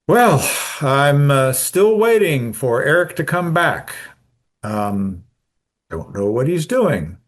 Well, I'm still waiting for Eric to come back. Um, don't know what he's doing.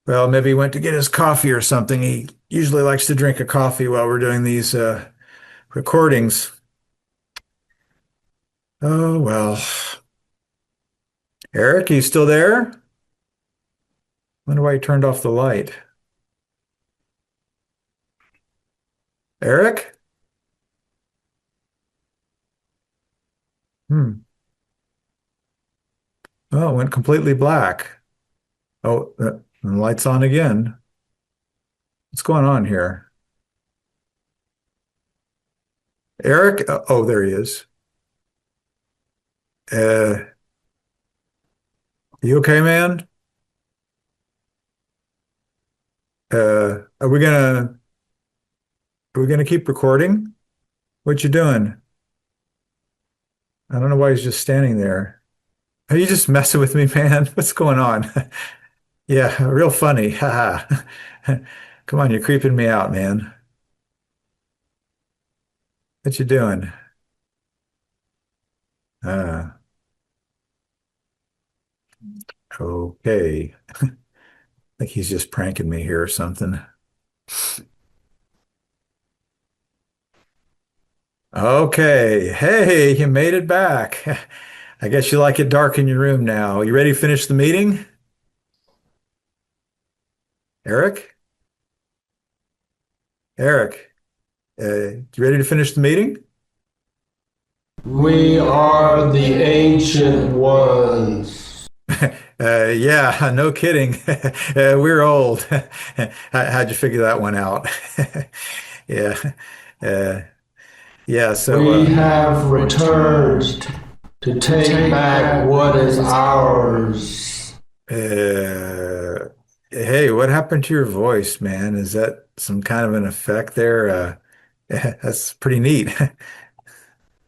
Well, maybe he went to get his coffee or something. He usually likes to drink a coffee while we're doing these recordings. Oh, well. Eric, you still there? Wonder why he turned off the light. Eric? Hmm. Oh, it went completely black. Oh, the light's on again. What's going on here? Eric? Oh, there he is. Uh, you okay, man? Are we gonna keep recording? What you doing? I don't know why he's just standing there. Are you just messing with me, man? What's going on? Yeah, real funny. Haha. Come on, you're creeping me out, man. What you doing? Uh, okay. I think he's just pranking me here or something. Okay. Hey, you made it back. I guess you like it dark in your room now. You ready to finish the meeting? Eric? Eric, you ready to finish the meeting? We are the ancient ones. Yeah, no kidding. We're old. How'd you figure that one out? Yeah, uh, yeah. So, We have returned to take back what is ours. hey, what happened to your voice, man? Is that some kind of an effect there? That's pretty neat.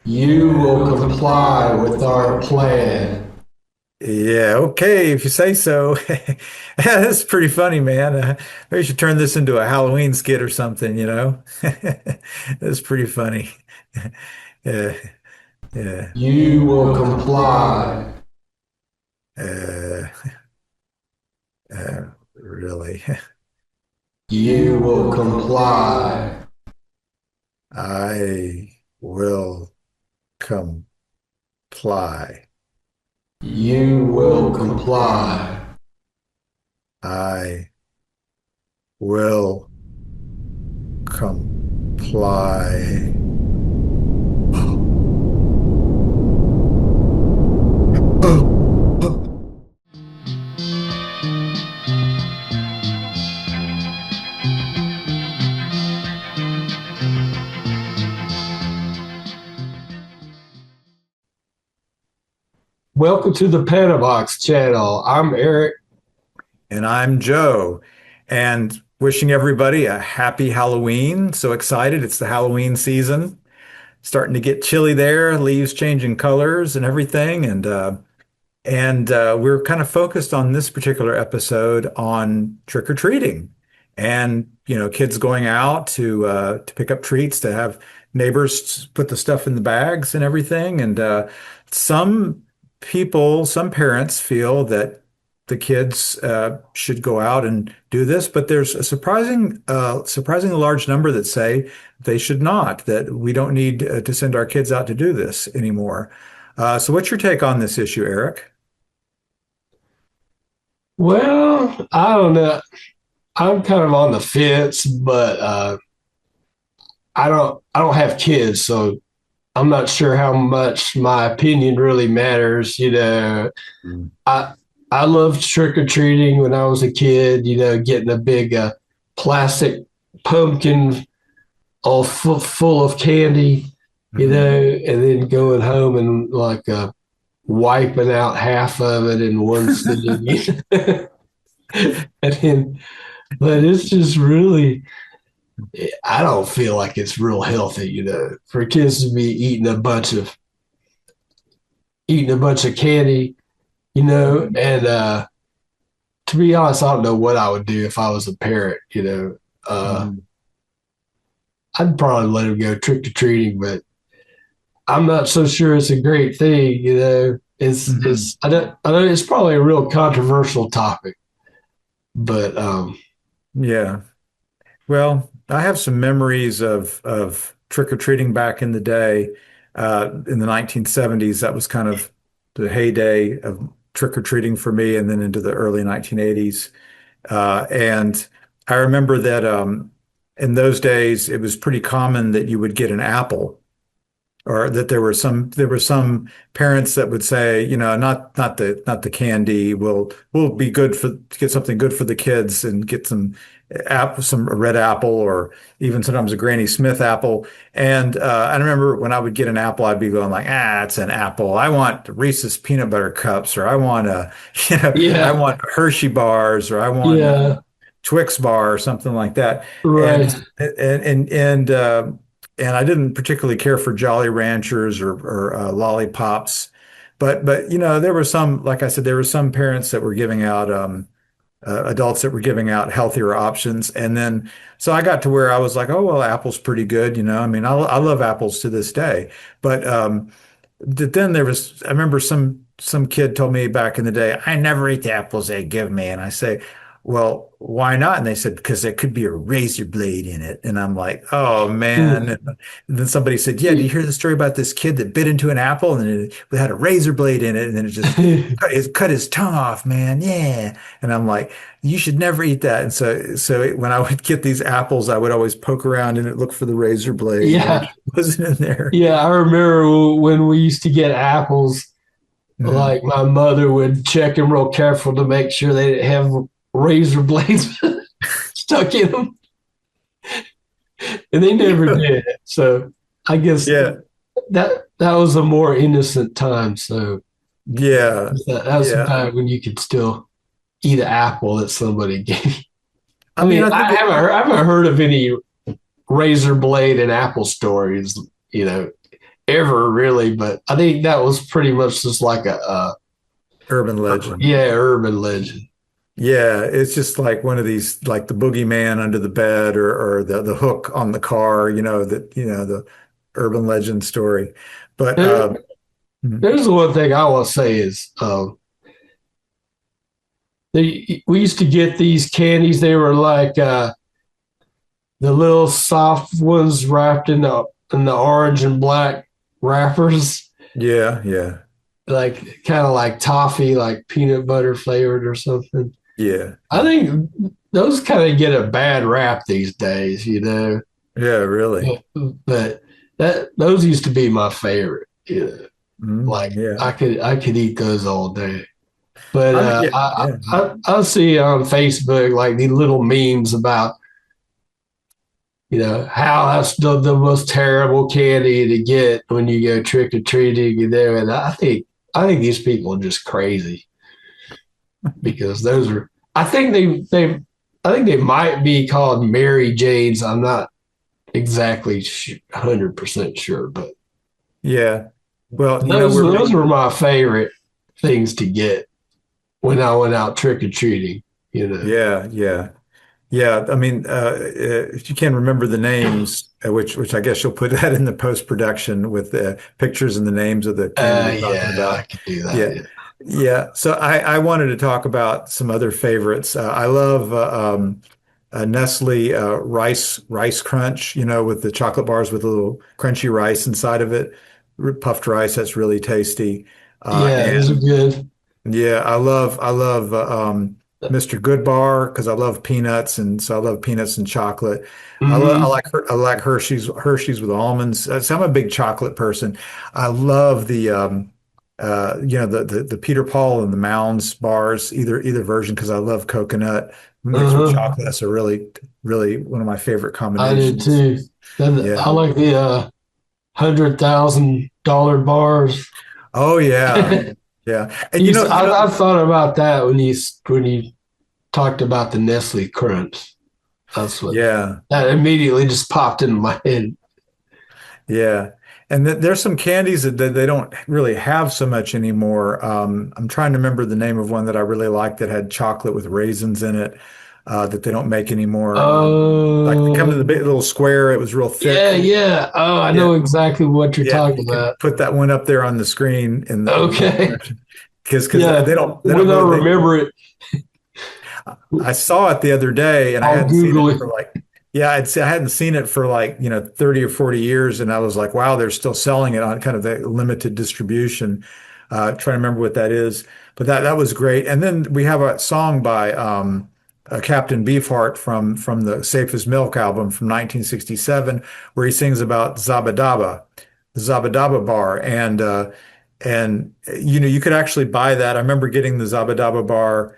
You will comply with our plan. Yeah, okay, if you say so. Yeah, that's pretty funny, man. Maybe you should turn this into a Halloween skit or something, you know? That's pretty funny. Yeah, yeah. You will comply. Uh, really. You will comply. I will comply. You will comply. I will comply. Welcome to the Panavox channel. I'm Eric. And I'm Joe, and wishing everybody a happy Halloween. So excited. It's the Halloween season. Starting to get chilly there, leaves changing colors and everything. And we're kind of focused on this particular episode on trick or treating, and kids going out to pick up treats to have neighbors put the stuff in the bags and everything. And some some parents feel that the kids should go out and do this, but there's a surprisingly large number that say they should not, that we don't need to send our kids out to do this anymore. So what's your take on this issue, Eric? Well, I don't know. I'm kind of on the fence, but I don't have kids, so I'm not sure how much my opinion really matters. Mm. I I loved trick or treating when I was a kid. Getting a big plastic pumpkin all full of candy. Mhm. And then going home and like wiping out half of it in one sitting. And then, but it's just really, I don't feel like it's real healthy, for kids to be eating a bunch of candy, and to be honest, I don't know what I would do if I was a parent. Uh, Mhm. I'd probably let him go trick or treating, but I'm not so sure it's a great thing. Hmm. I know it's probably a real controversial topic, but Yeah. Well, I have some memories of trick-or-treating back in the day, in the 1970s. That was kind of the heyday of trick-or-treating for me, and then into the early 1980s. And I remember that in those days, it was pretty common that you would get an apple, or that there were some parents that would say, not the candy. We'll be good for get something good for the kids and get some red apple, or even sometimes a Granny Smith apple. And I remember when I would get an apple, I'd be going like, it's an apple. I want Reese's peanut butter cups, or I want I yeah, want Hershey bars, or I want yeah, Twix bar or something like that. right. And I didn't particularly care for Jolly Ranchers or lollipops, but there were some, like I said, there were some parents that were giving out adults that were giving out healthier options, and then so I got to where I was like, oh well, apple's pretty good, I mean, I love apples to this day, but then I remember some kid told me back in the day, I never eat the apples they give me. And I say, well, why not? And they said, because there could be a razor blade in it. And I'm like, oh man. Mm. And then somebody said, yeah, do you hear the story about this kid that bit into an apple and it had a razor blade in it, and then it cut his tongue off, man. Yeah. And I'm like, you should never eat that. And so when I would get these apples, I would always poke around and look for the razor blade and make Yeah, sure it wasn't in there. yeah. I remember when we used to get apples. Mhm. Like my mother would check them real careful to make sure they didn't have razor blades stuck in them, and they never did. So I guess Yeah. that was a more innocent time. So Yeah. that was Yeah. back when you could still eat an apple that somebody gave you. I I mean, mean, I think I haven't heard of any razor blade and apple stories, ever really. But I think that was pretty much just like urban legend. yeah, urban legend. Yeah, it's just like one of these, like the boogeyman under the bed, or the hook on the car, the urban legend story. But There, mhm. there's the one thing I will say is we used to get these candies. They were like the little soft ones wrapped in the orange and black wrappers, Yeah, yeah, like kind of like toffee, like peanut butter flavored or something. yeah, I yeah, think those kind of get a bad rap these days. yeah, really. Yeah, but that those used to be my favorite. Mm, Like yeah. I could eat those all day. But I mean, yeah, yeah, I see on Facebook like these little memes about how that's the most terrible candy to get when you go trick or treating. And I think these people are just crazy because those are I think they might be called Mary Janes. I'm not exactly 100% sure, but yeah. Well, those were my favorite things to get when I went out trick or treating. You know. yeah, yeah. Yeah, I mean, if you can remember the names, which I guess you'll put that in the post production with the pictures and the names of the candy you're talking Yeah, I about. could do that. Yeah, Yeah. yeah. So I wanted to talk about some other favorites. I love Nestle rice crunch, with the chocolate bars with a little crunchy rice inside of it, puffed rice. That's really tasty. Yeah, those are And good. yeah, I love Mr. Goodbar because I love peanuts, and so I love peanuts and chocolate. Hmm. I like Hershey's with almonds. So I'm a big chocolate person. I love the Peter Paul and the Mounds bars, either version, because I love coconut mixed with Uh-huh. chocolate. That's a really really one of my favorite I did combinations. too. I Yeah. like the $100,000 bars. Oh yeah. Yeah. And I thought about that when you talked about the Nestle Crunch. That's what yeah. that immediately just popped into my head. Yeah. And there's some candies that they don't really have so much anymore. I'm trying to remember the name of one that I really liked that had chocolate with raisins in it, that they don't make anymore. Like they come in the Oh, big little square. It was real yeah, thick. yeah. Oh, I Yeah, know exactly what you're yeah. talking You can about. put that one up there on the screen in Okay. because Yeah. they don't When I really they. remember it, I saw it the other day and I I'll hadn't seen Google it it. for like, yeah, I hadn't seen it for like, 30 or 40 years. And I was like, wow, they're still selling it on kind of the limited distribution. Trying to remember what that is. But that was great. And then we have a song by Captain Beefheart from the Safe as Milk album from 1967, where he sings about Zabadaba, the Zabadaba bar. And you could actually buy that. I remember getting the Zabadaba bar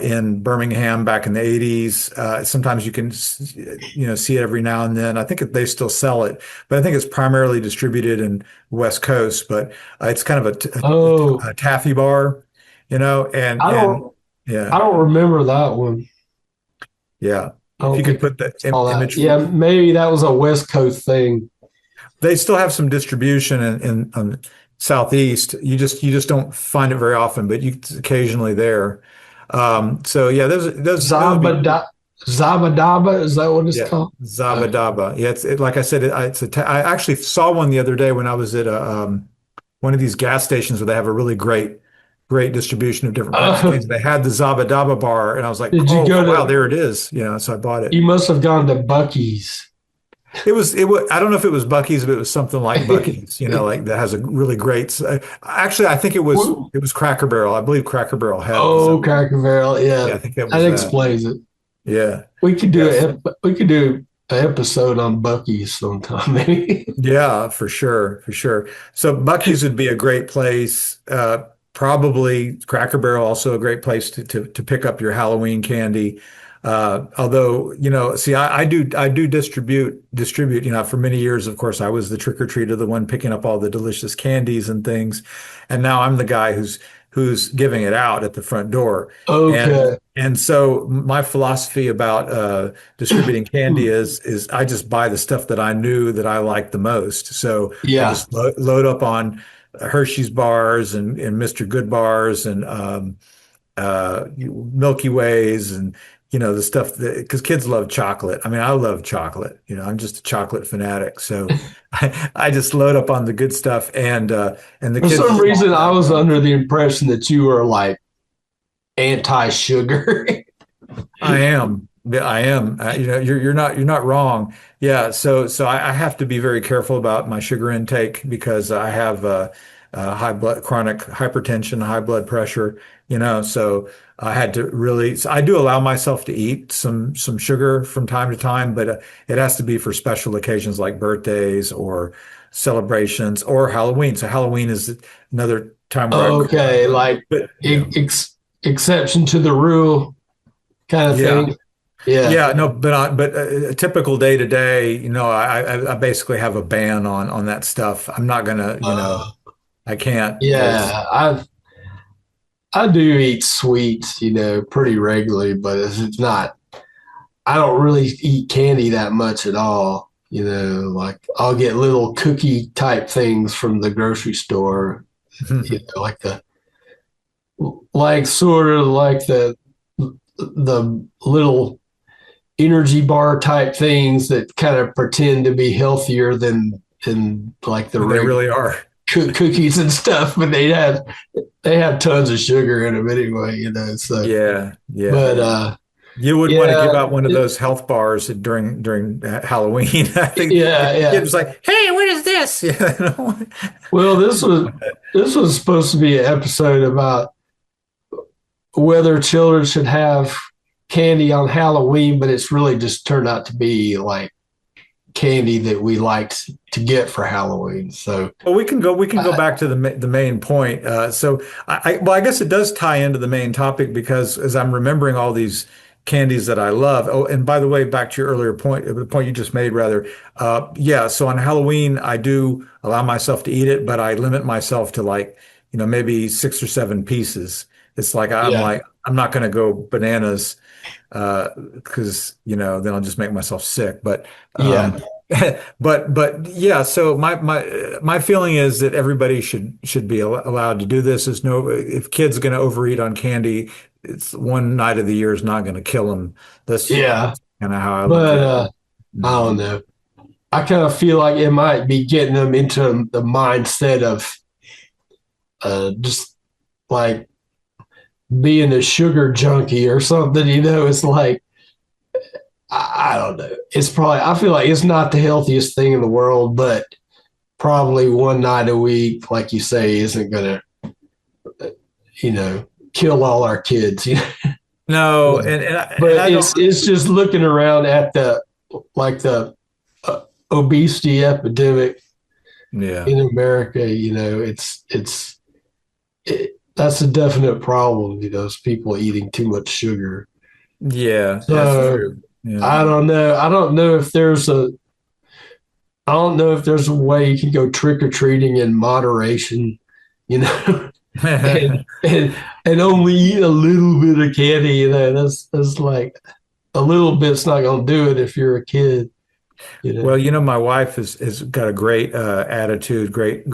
in Birmingham back in the 80s. Sometimes you can, see it every now and then. I think they still sell it, but I think it's primarily distributed in West Coast. But it's kind of Oh, a taffy bar, I and don't I yeah, don't remember that one. yeah. I If you don't could think put the I saw that. image, Yeah, maybe that was a West Coast thing. they still have some distribution in Southeast. You just don't find it very often, but it's occasionally there. So yeah, those would be. Zabada Zabadaba, is that what it's Yeah, called? Okay. Zabadaba. Yeah, like I said, I actually saw one the other day when I was at one of these gas stations where they have a really great distribution of different kinds of Uh, candy. They had the Zabadaba bar, and I was like, did you oh go wow, to there it is. So I bought it. you must have gone to Bucky's. It was. I don't know if it was Bucky's, but it was something like Bucky's. Like that has a really great. Actually, I think it was Cracker Barrel. I believe Cracker Barrel had the Oh, Zabadaba. Cracker Barrel. Yeah, Yeah, I think that that was that. explains it. Yeah. We Yes. we could do an episode on Bucky's sometime, maybe. Yeah, for sure, for sure. So Bucky's would be a great place. Probably Cracker Barrel also a great place to pick up your Halloween candy. Although, see, I do distribute. For many years, of course, I was the trick or treater, the one picking up all the delicious candies and things, and now I'm the guy who's giving it out at the front door. And Okay. and so my philosophy about distributing candy is I just buy the stuff that I knew that I liked the most. So I Yeah. just load up on Hershey's bars and Mr. Good bars and Milky Ways and the stuff that because kids love chocolate. I mean, I love chocolate. I'm just a chocolate fanatic. So I just load up on the good stuff and the For kids some just reason, I love was it. under the impression that you were like anti-sugar. I am. Yeah, I am. You're not wrong. Yeah. So I have to be very careful about my sugar intake because I have chronic hypertension, high blood pressure. So I had to really. So I do allow myself to eat some sugar from time to time, but it has to be for special occasions like birthdays or celebrations or Halloween. So Halloween is another time where Okay, like but exception to the rule kind of yeah. thing. Yeah. Yeah, no, but a typical day to day, I basically have a ban on that stuff. I'm not gonna, Uh, I can't because yeah, I do eat sweets, pretty regularly, but it's not. I don't really eat candy that much at all. Like I'll get little cookie type things from the grocery store, like sort of like the little energy bar type things that kind of pretend to be healthier than like the they regular really are. cookies and stuff, but they have tons of sugar in them anyway. So, Yeah, yeah. but You wouldn't want to give yeah, out one of those health bars during Halloween. I think if yeah, the kid yeah. was like, "Hey, what is this?" Well, this was supposed to be an episode about whether children should have candy on Halloween, but it's really just turned out to be like candy that we liked to get for Halloween. So, Well, we can go uh, back to the main point. So well, I guess it does tie into the main topic because as I'm remembering all these candies that I love. Oh, and by the way, back to your earlier point, the point you just made, rather. Yeah. So on Halloween, I do allow myself to eat it, but I limit myself to like, maybe 6 or 7 pieces. It's like yeah, I'm not going to go bananas because then I'll just make myself sick. But yeah, but yeah. So my feeling is that everybody should be allowed to do this. There's no if kids are going to overeat on candy, it's one night of the year is not going to kill them. That's yeah. kind of how I look But at it. I don't Mhm. know. I kind of feel like it might be getting them into the mindset of just like being a sugar junkie or something. It's like I don't know. It's probably I feel like it's not the healthiest thing in the world, but probably one night a week, like you say, isn't gonna kill all our kids. No, Yeah. and But I don't. it's just looking around at the uh, obesity epidemic Yeah, in America. That's a definite problem. Is people eating too much sugar. yeah, that's So true. Yeah. I don't know. I don't know if there's a way you can go trick or treating in moderation. You know, and only eat a little bit of candy. That's like a little bit's not going to do it if you're a kid. You know. Well, my wife has got a great attitude, great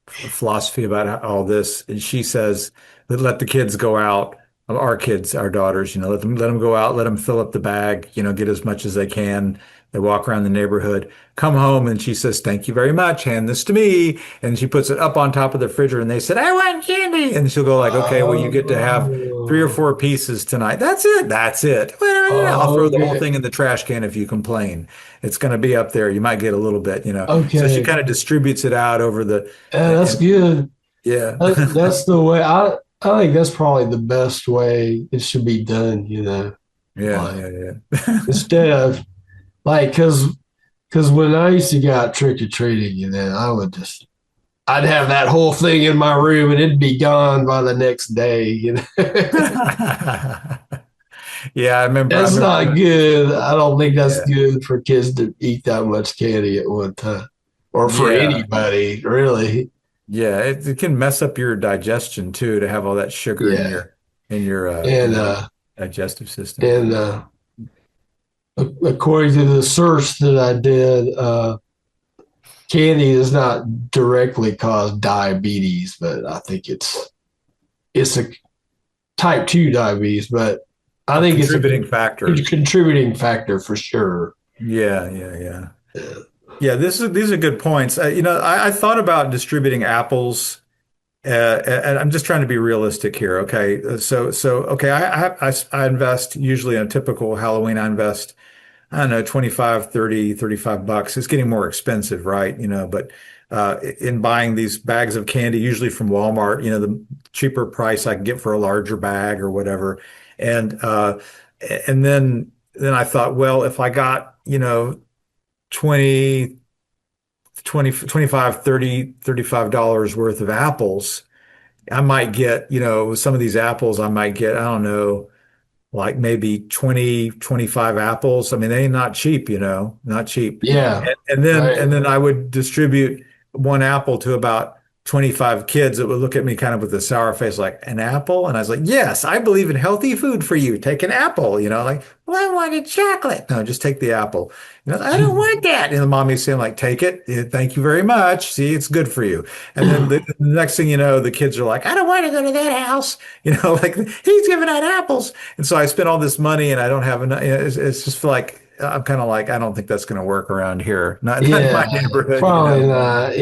philosophy about all this. And she says, let the kids go out, our kids, our daughters, let them go out, let them fill up the bag, get as much as they can. They walk around the neighborhood, come home, and she says, "Thank you very much. Hand this to me." And she puts it up on top of the refrigerator, and they said, "I want candy." And she'll go like, "Okay, well, you get to have three or Oh, four pieces tonight. That's it. That's it. Well, I'll throw the whole okay, thing in the trash can if you complain. It's going to be up there. You might get a little bit. So she okay. kind of distributes it out over the, That's and good. yeah, That's the way. I think that's probably the best way it should be done. yeah, Like yeah, yeah. instead of like because when I used to go out trick or treating, I'd have that whole thing in my room and it'd be gone by the next day. Yeah, I That's remember not good. I don't think that's yeah, good for kids to eat that much candy at one time, or for yeah, anybody, really. yeah. It can mess up your digestion too to have all that sugar in Yeah, your and digestive system. and according to the search that I did, candy does not directly cause diabetes, but I think it's a type 2 diabetes, but I A think it's a contributing factor. contributing factor for sure. Yeah, yeah, yeah. Yeah, these are good points. I thought about distributing apples. And I'm just trying to be realistic here. Okay. Okay. I invest usually in a typical Halloween. I invest, I don't know, 25, 30, $35. It's getting more expensive, right? But in buying these bags of candy, usually from Walmart, the cheaper price I can get for a larger bag or whatever. And then I thought, well, if I got, 20, 20, 25, 30, $35 worth of apples, I might get, some of these apples, I might get, I don't know, like maybe 20, 25 apples. I mean, they ain't not cheap, not cheap. Yeah, And right. then I would distribute one apple to about 25 kids that would look at me kind of with a sour face, like an apple. And I was like, yes, I believe in healthy food for you. Take an apple, like, well, I wanted chocolate. No, just take the apple. I don't want that. And the mommy's saying, like, take it. Yeah, thank you very much. See, it's good for you. And then the next thing you know, the kids are like, I don't want to go to that house. Like he's giving out apples. And so I spent all this money and I don't have enough. It's just like, I'm kind of like, I don't think that's going to work around here. Not in Yeah, my neighborhood. probably not.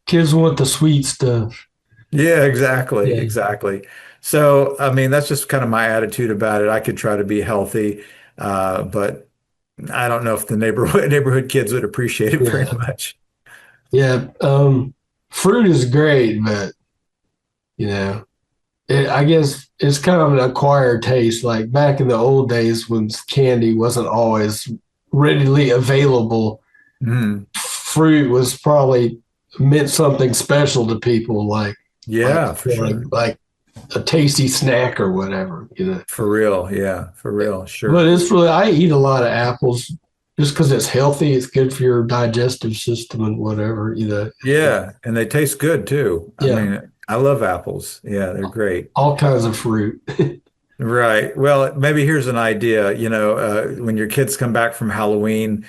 Kids want the sweet stuff. Yeah, exactly, Yeah, exactly. So, I mean, that's just kind of my attitude about it. I could try to be healthy, but I don't know if the neighborhood kids would appreciate it very yeah, much. yeah. Fruit is great, but you know, I guess it's kind of an acquired taste. Like back in the old days when candy wasn't always readily available, Mm, fruit was probably meant something special to people, like yeah, for sure. like a tasty snack or whatever. For real. Yeah, for real. But Sure. it's really I eat a lot of apples just because it's healthy. It's good for your digestive system and whatever. Yeah, and they taste good too. I Yeah, mean, I love apples. Yeah, they're great. all kinds of fruit. Right. Well, maybe here's an idea. When your kids come back from Halloween,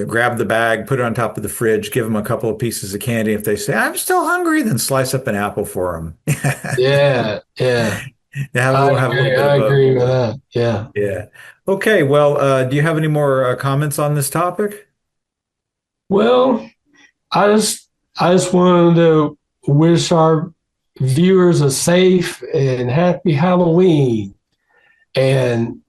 grab the bag, put it on top of the fridge, give them a couple of pieces of candy. If they say, I'm still hungry, then slice up an apple for them. Yeah, yeah. Have a little bit I of both. agree with that. Yeah. Yeah. Okay. Well, do you have any more comments on this topic? Well, I just I just wanted to wish our viewers a safe and happy Halloween. And